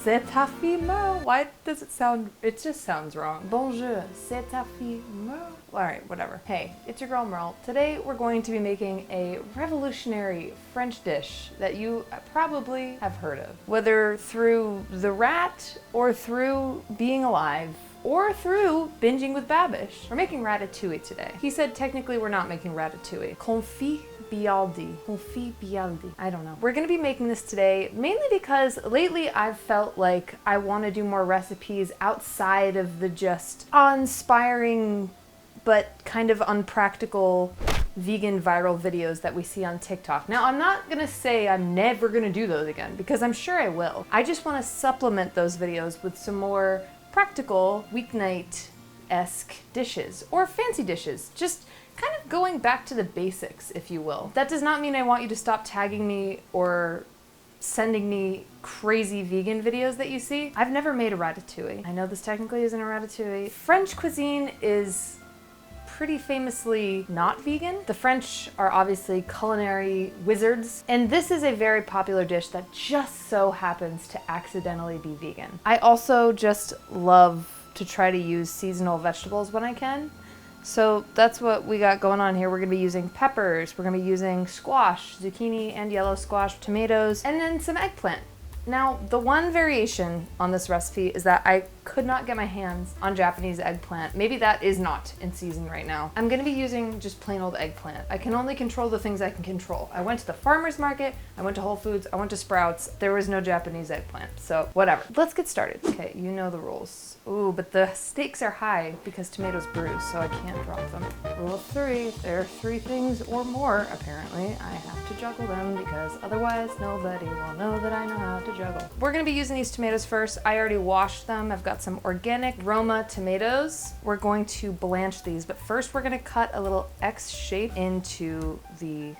C'est ta fille meurt. Why does it just sounds wrong. Bonjour, c'est ta fille meurt. Alright, whatever. Hey, it's your girl Merle. Today we're going to be making a revolutionary French dish that you probably have heard of. Whether through the rat, or through being alive, or through binging with Babish. We're making ratatouille today. He said technically we're not making ratatouille. Confit Byaldi. Confit Byaldi. I don't know. We're gonna be making this today mainly because lately I've felt like I want to do more recipes outside of the just awe-inspiring but kind of unpractical vegan viral videos that we see on TikTok. Now, I'm not gonna say I'm never gonna do those again, because I'm sure I will. I just want to supplement those videos with some more practical weeknight-esque dishes or fancy dishes. Just kind of going back to the basics, if you will. That does not mean I want you to stop tagging me or sending me crazy vegan videos that you see. I've never made a ratatouille. I know this technically isn't a ratatouille. French cuisine is pretty famously not vegan. The French are obviously culinary wizards, and this is a very popular dish that just so happens to accidentally be vegan. I also just love to try to use seasonal vegetables when I can. So that's what we got going on here. We're gonna be using peppers, we're gonna be using squash, zucchini and yellow squash, tomatoes, and then some eggplant. Now, the one variation on this recipe is that I could not get my hands on Japanese eggplant. Maybe that is not in season right now. I'm gonna be using just plain old eggplant. I can only control the things I can control. I went to the farmer's market, I went to Whole Foods, I went to Sprouts. There was no Japanese eggplant, so whatever. Let's get started. Okay, you know the rules. Ooh, but the stakes are high because tomatoes bruise, so I can't drop them. Rule of 3, if there are 3 things or more, apparently, I have to juggle them because otherwise nobody will know that I know how to juggle. We're gonna be using these tomatoes first. I already washed them. I've got some organic Roma tomatoes. We're going to blanch these, but first we're gonna cut a little X shape into the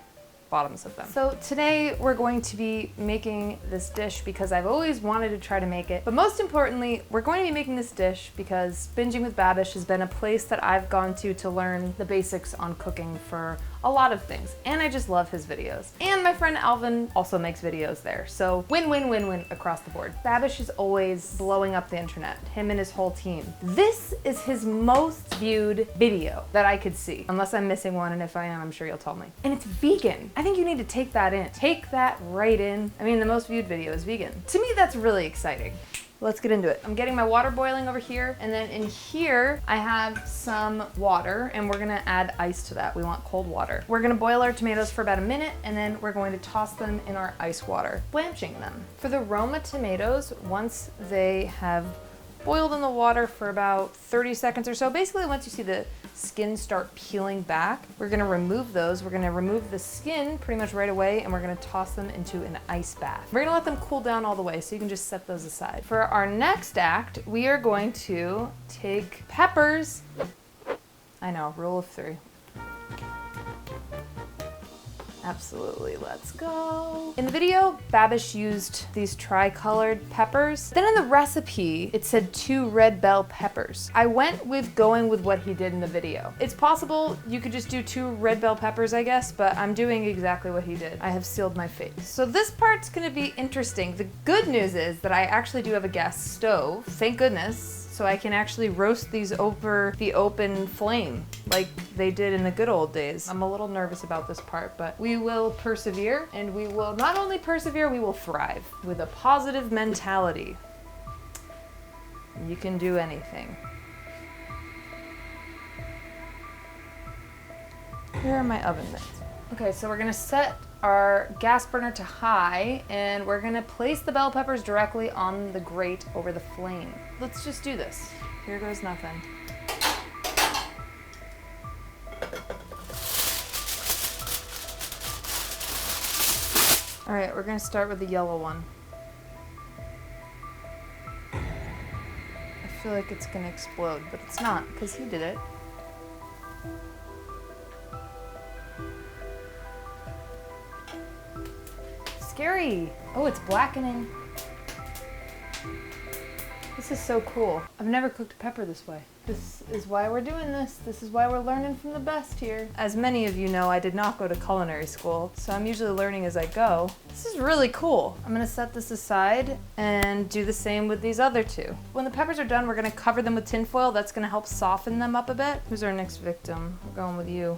bottoms of them. So today we're going to be making this dish because I've always wanted to try to make it, but most importantly, we're going to be making this dish because Binging with Babish has been a place that I've gone to learn the basics on cooking for a lot of things, and I just love his videos. And my friend Alvin also makes videos there, so win-win-win-win across the board. Babish is always blowing up the internet, him and his whole team. This is his most viewed video that I could see, unless I'm missing one, and if I am, I'm sure you'll tell me. And it's vegan. I think you need to take that in. Take that right in. I mean, the most viewed video is vegan. To me, that's really exciting. Let's get into it. I'm getting my water boiling over here, and then in here I have some water, and we're gonna add ice to that. We want cold water. We're gonna boil our tomatoes for about a minute, and then we're going to toss them in our ice water, blanching them. For the Roma tomatoes, once they have boiled in the water for about 30 seconds or so, basically once you see the skin start peeling back, we're gonna remove those. We're gonna remove the skin pretty much right away, and we're gonna toss them into an ice bath. We're gonna let them cool down all the way, so you can just set those aside. For our next act, we are going to take peppers. I know, rule of 3. Absolutely, let's go. In the video, Babish used these tri-colored peppers. Then in the recipe, it said 2 red bell peppers. I went with going with what he did in the video. It's possible you could just do 2 red bell peppers, I guess, but I'm doing exactly what he did. I have sealed my fate. So this part's gonna be interesting. The good news is that I actually do have a gas stove, thank goodness, so I can actually roast these over the open flame like they did in the good old days. I'm a little nervous about this part, but we will persevere, and we will not only persevere, we will thrive with a positive mentality. You can do anything. Here are my oven mitts. Okay, so we're gonna set our gas burner to high, and we're gonna place the bell peppers directly on the grate over the flame. Let's just do this. Here goes nothing. All right, we're gonna start with the yellow one. I feel like it's gonna explode, but it's not, because he did it. Scary. Oh, it's blackening. This is so cool. I've never cooked a pepper this way. This is why we're doing this. This is why we're learning from the best here. As many of you know, I did not go to culinary school, so I'm usually learning as I go. This is really cool. I'm gonna set this aside and do the same with these other two. When the peppers are done, we're gonna cover them with tin foil. That's gonna help soften them up a bit. Who's our next victim? We're going with you.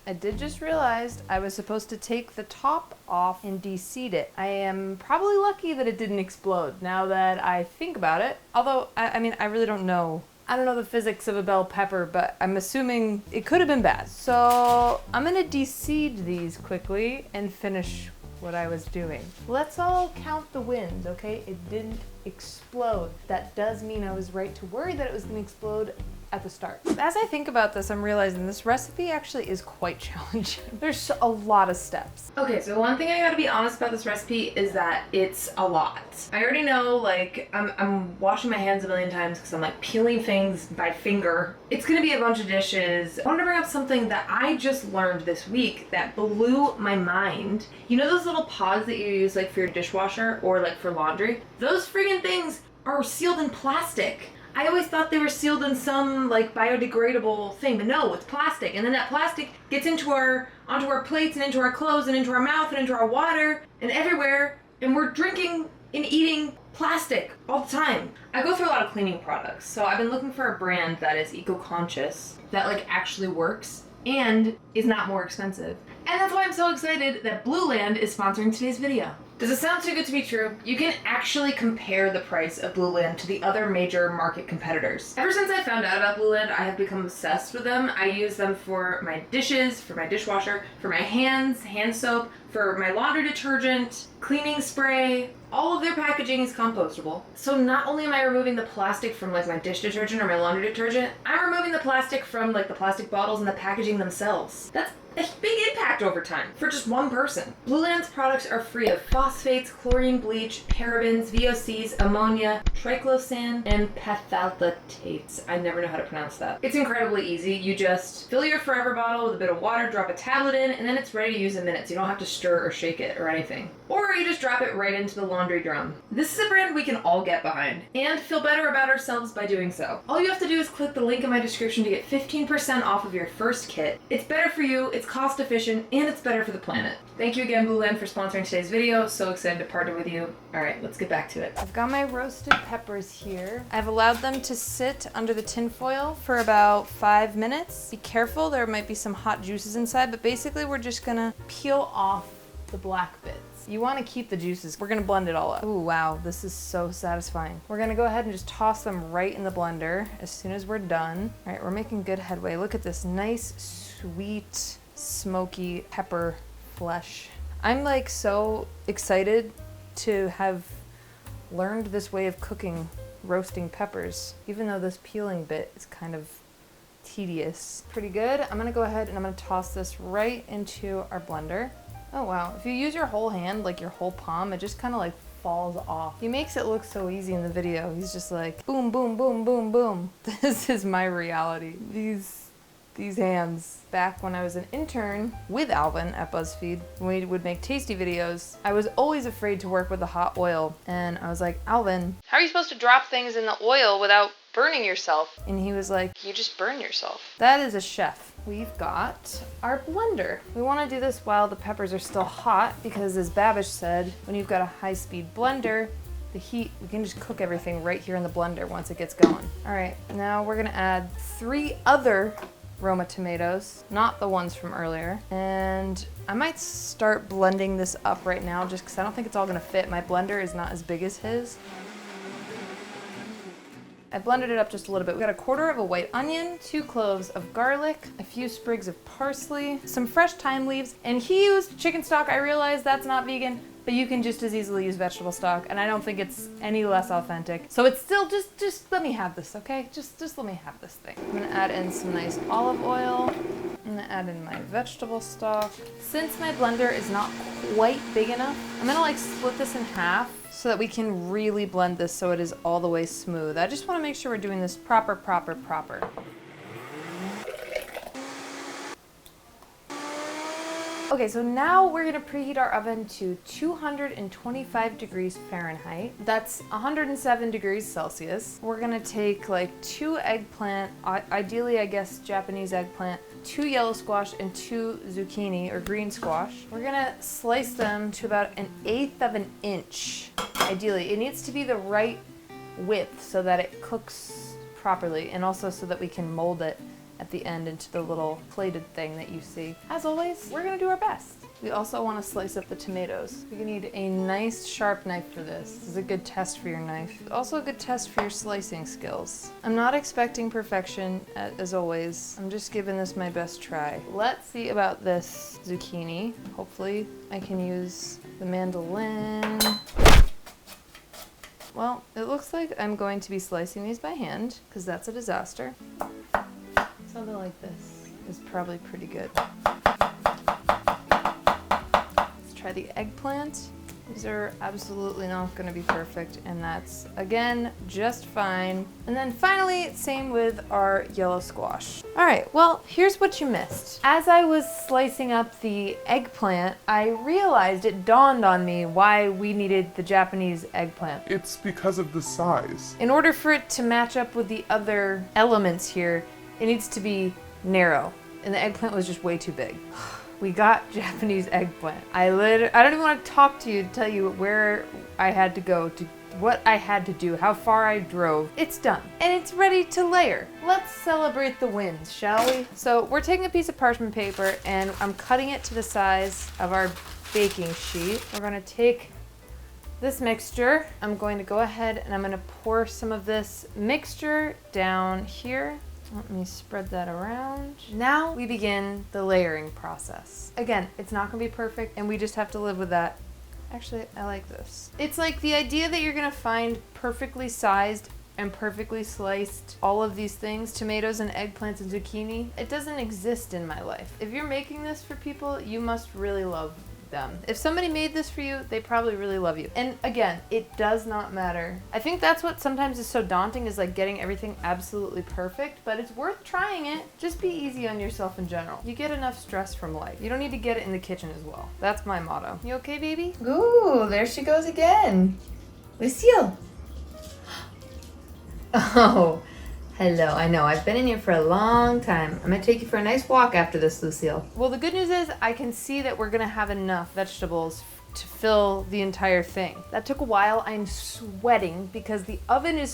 I did just realize I was supposed to take the top off and de-seed it. I am probably lucky that it didn't explode now that I think about it. Although, I mean, I really don't know. I don't know the physics of a bell pepper, but I'm assuming it could have been bad. So I'm gonna de-seed these quickly and finish what I was doing. Let's all count the wins, okay? It didn't explode. That does mean I was right to worry that it was gonna explode at the start. As I think about this, I'm realizing this recipe actually is quite challenging. There's a lot of steps. Okay, so one thing I gotta be honest about this recipe is that it's a lot. I already know, like, I'm washing my hands a million times because I'm like peeling things by finger. It's gonna be a bunch of dishes. I wanted to bring up something that I just learned this week that blew my mind. You know those little pods that you use like for your dishwasher or like for laundry? Those friggin' things are sealed in plastic. I always thought they were sealed in some like biodegradable thing, but no, it's plastic. And then that plastic gets onto our plates and into our clothes and into our mouth and into our water and everywhere. And we're drinking and eating plastic all the time. I go through a lot of cleaning products, so I've been looking for a brand that is eco-conscious, that like actually works and is not more expensive. And that's why I'm so excited that Blue Land is sponsoring today's video. Does it sound too good to be true? You can actually compare the price of Blue Land to the other major market competitors. Ever since I found out about Blue Land, I have become obsessed with them. I use them for my dishes, for my dishwasher, for my hands, hand soap, for my laundry detergent, cleaning spray. All of their packaging is compostable. So not only am I removing the plastic from like my dish detergent or my laundry detergent, I'm removing the plastic from like the plastic bottles and the packaging themselves. That's a big impact over time for just one person. Blue Land's products are free of phosphates, chlorine bleach, parabens, VOCs, ammonia, triclosan, and phthalates. I never know how to pronounce that. It's incredibly easy. You just fill your Forever bottle with a bit of water, drop a tablet in, and then it's ready to use in minutes. You don't have to stir or shake it or anything. Or you just drop it right into the laundry drum. This is a brand we can all get behind and feel better about ourselves by doing so. All you have to do is click the link in my description to get 15% off of your first kit. It's better for you, it's cost efficient, and it's better for the planet. Thank you again, Blue Land, for sponsoring today's video. So excited to partner with you. All right, let's get back to it. I've got my roasted peppers here. I've allowed them to sit under the tin foil for about 5 minutes. Be careful, there might be some hot juices inside, but basically we're just gonna peel off the black bits. You want to keep the juices. We're gonna blend it all up. Ooh, wow, this is so satisfying. We're gonna go ahead and just toss them right in the blender as soon as we're done. All right, we're making good headway. Look at this nice, sweet, smoky pepper flesh. I'm like so excited to have learned this way of cooking roasting peppers, even though this peeling bit is kind of tedious. Pretty good. I'm gonna go ahead and I'm gonna toss this right into our blender. Oh wow, if you use your whole hand, like your whole palm, it just kind of like falls off. He makes it look so easy in the video. He's just like, boom, boom, boom, boom, boom. This is my reality. These hands. Back when I was an intern with Alvin at BuzzFeed, when we would make tasty videos, I was always afraid to work with the hot oil. And I was like, Alvin, how are you supposed to drop things in the oil without burning yourself? And he was like, you just burn yourself. That is a chef. We've got our blender. We want to do this while the peppers are still hot because, as Babish said, when you've got a high-speed blender, the heat, we can just cook everything right here in the blender once it gets going. All right, now we're gonna add 3 other Roma tomatoes, not the ones from earlier. And I might start blending this up right now just because I don't think it's all gonna fit. My blender is not as big as his. I blended it up just a little bit. We got 1/4 of a white onion, 2 cloves of garlic, a few sprigs of parsley, some fresh thyme leaves, and he used chicken stock. I realize that's not vegan, but you can just as easily use vegetable stock, and I don't think it's any less authentic. So it's still, just let me have this, okay? Just let me have this thing. I'm gonna add in some nice olive oil. I'm gonna add in my vegetable stock. Since my blender is not quite big enough, I'm gonna like split this in half so that we can really blend this so it is all the way smooth. I just wanna make sure we're doing this proper. Okay, so now we're gonna preheat our oven to 225 degrees Fahrenheit. That's 107 degrees Celsius. We're gonna take like 2 eggplant, ideally I guess Japanese eggplant, 2 yellow squash, and 2 zucchini or green squash. We're gonna slice them to about 1/8 of an inch. Ideally, it needs to be the right width so that it cooks properly, and also so that we can mold it at the end into the little plated thing that you see. As always, we're gonna do our best. We also want to slice up the tomatoes. You're gonna need a nice sharp knife for this. This is a good test for your knife. Also a good test for your slicing skills. I'm not expecting perfection, as always. I'm just giving this my best try. Let's see about this zucchini. Hopefully I can use the mandolin. Well, it looks like I'm going to be slicing these by hand, because that's a disaster. Something like this is probably pretty good. Let's try the eggplant. These are absolutely not going to be perfect, and that's, again, just fine. And then finally, same with our yellow squash. All right, well, here's what you missed. As I was slicing up the eggplant, I realized, it dawned on me why we needed the Japanese eggplant. It's because of the size. In order for it to match up with the other elements here, it needs to be narrow, and the eggplant was just way too big. We got Japanese eggplant. I don't even want to talk to you to tell you where I had to go, to what I had to do, how far I drove. It's done, and it's ready to layer. Let's celebrate the wins, shall we? So we're taking a piece of parchment paper, and I'm cutting it to the size of our baking sheet. We're gonna take this mixture. I'm going to go ahead and I'm gonna pour some of this mixture down here. Let me spread that around. Now we begin the layering process. Again, it's not gonna be perfect, and we just have to live with that. Actually, I like this. It's like the idea that you're gonna find perfectly sized and perfectly sliced all of these things, tomatoes and eggplants and zucchini. It doesn't exist in my life. If you're making this for people, you must really love them. If somebody made this for you, they probably really love you. And again, it does not matter. I think that's what sometimes is so daunting, is like getting everything absolutely perfect, but it's worth trying it. Just be easy on yourself in general. You get enough stress from life. You don't need to get it in the kitchen as well. That's my motto. You okay, baby? Ooh, there she goes again. Lucille. Oh, hello. I know, I've been in here for a long time. I'm gonna take you for a nice walk after this, Lucille. Well, the good news is I can see that we're gonna have enough vegetables to fill the entire thing. That took a while. I'm sweating because the oven is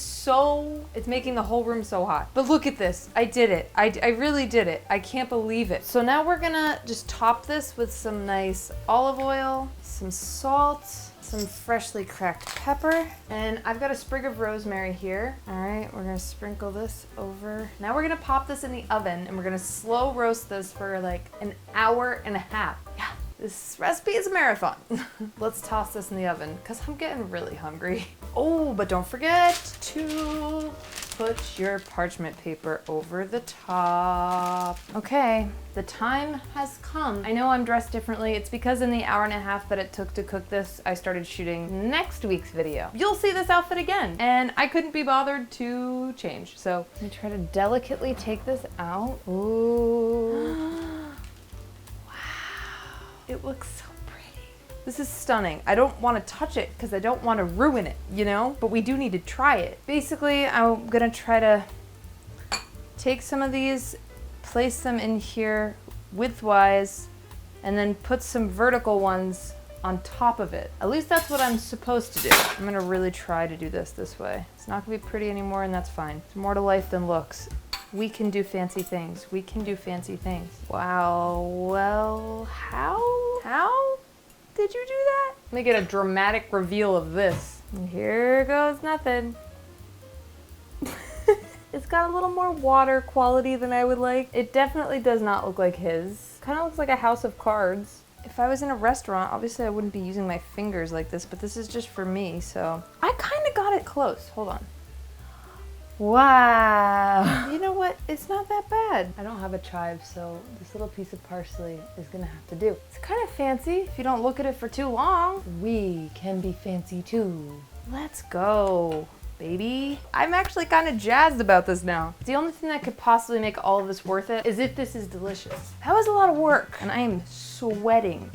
it's making the whole room so hot. But look at this, I did it. I really did it. I can't believe it. So now we're gonna just top this with some nice olive oil, some salt, some freshly cracked pepper, and I've got a sprig of rosemary here. All right, we're gonna sprinkle this over. Now we're gonna pop this in the oven, and we're gonna slow roast this for like 1.5 hours. Yeah, this recipe is a marathon. Let's toss this in the oven, because I'm getting really hungry. Oh, but don't forget to put your parchment paper over the top. Okay, the time has come. I know I'm dressed differently. It's because in the 1.5 hours that it took to cook this, I started shooting next week's video. You'll see this outfit again, and I couldn't be bothered to change. So let me try to delicately take this out. Ooh. Wow, it looks so pretty. This is stunning. I don't want to touch it because I don't want to ruin it, you know? But we do need to try it. Basically, I'm gonna try to take some of these, place them in here widthwise, and then put some vertical ones on top of it. At least that's what I'm supposed to do. I'm gonna really try to do this way. It's not gonna be pretty anymore, and that's fine. There's more to life than looks. We can do fancy things. We can do fancy things. Wow, well, how did you do that? Let me get a dramatic reveal of this. And here goes nothing. It's got a little more water quality than I would like. It definitely does not look like his. Kind of looks like a house of cards. If I was in a restaurant, obviously I wouldn't be using my fingers like this, but this is just for me, so. I kind of got it close. Hold on. Wow. You know what? It's not that bad. I don't have a chive, so this little piece of parsley is gonna have to do. It's kind of fancy if you don't look at it for too long. We can be fancy too. Let's go. baby. I'm actually kind of jazzed about this now. The only thing that could possibly make all of this worth it is if this is delicious. That was a lot of work, and I am sweating.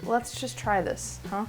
Let's just try this, huh?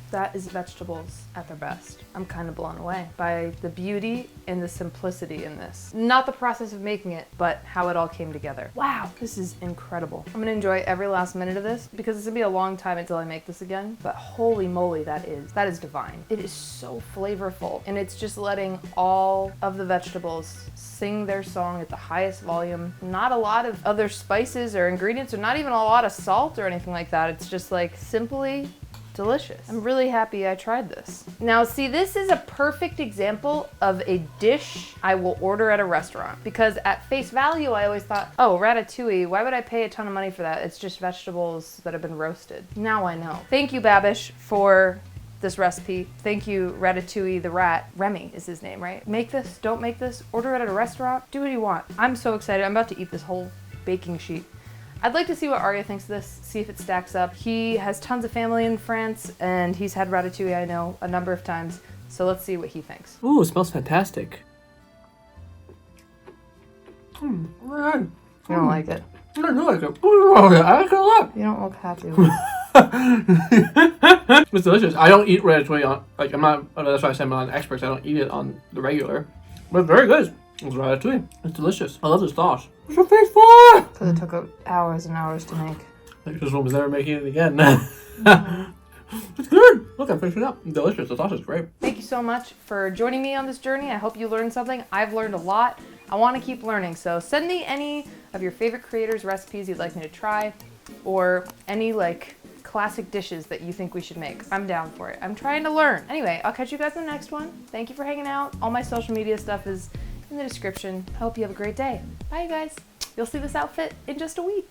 That is vegetables at their best. I'm kind of blown away by the beauty and the simplicity in this. Not the process of making it, but how it all came together. Wow, this is incredible. I'm gonna enjoy every last minute of this because it's gonna be a long time until I make this again, but holy moly, that is divine. It is so flavorful, and it's just letting all of the vegetables sing their song at the highest volume. Not a lot of other spices or ingredients, or not even a lot of salt or anything like that. It's just like simply delicious. I'm really happy I tried this. Now see, this is a perfect example of a dish I will order at a restaurant, because at face value I always thought, oh, ratatouille, why would I pay a ton of money for that? It's just vegetables that have been roasted. Now I know. Thank you, Babish, for this recipe. Thank you, Ratatouille the rat. Remy is his name, right? Make this, don't make this, order it at a restaurant, do what you want. I'm so excited. I'm about to eat this whole baking sheet. I'd like to see what Arya thinks of this, see if it stacks up. He has tons of family in France, and he's had ratatouille, I know, a number of times. So let's see what he thinks. Ooh, it smells fantastic. You don't like it. I do like it. I like it a lot. You don't look happy. It's delicious. I don't eat ratatouille on, like, I'm not, that's why I say I'm not an expert. I don't eat it on the regular. But it's very good. It's ratatouille. It's delicious. I love this sauce. What's your face for? Because it took hours and hours to make. Like this woman's never making it again. It's good. Look, I finished it up. Delicious. The sauce is great. Thank you so much for joining me on this journey. I hope you learned something. I've learned a lot. I want to keep learning. So send me any of your favorite creators' recipes you'd like me to try, or any like classic dishes that you think we should make. I'm down for it. I'm trying to learn. Anyway, I'll catch you guys in the next one. Thank you for hanging out. All my social media stuff is in the description. I hope you have a great day. Bye, you guys. You'll see this outfit in just a week.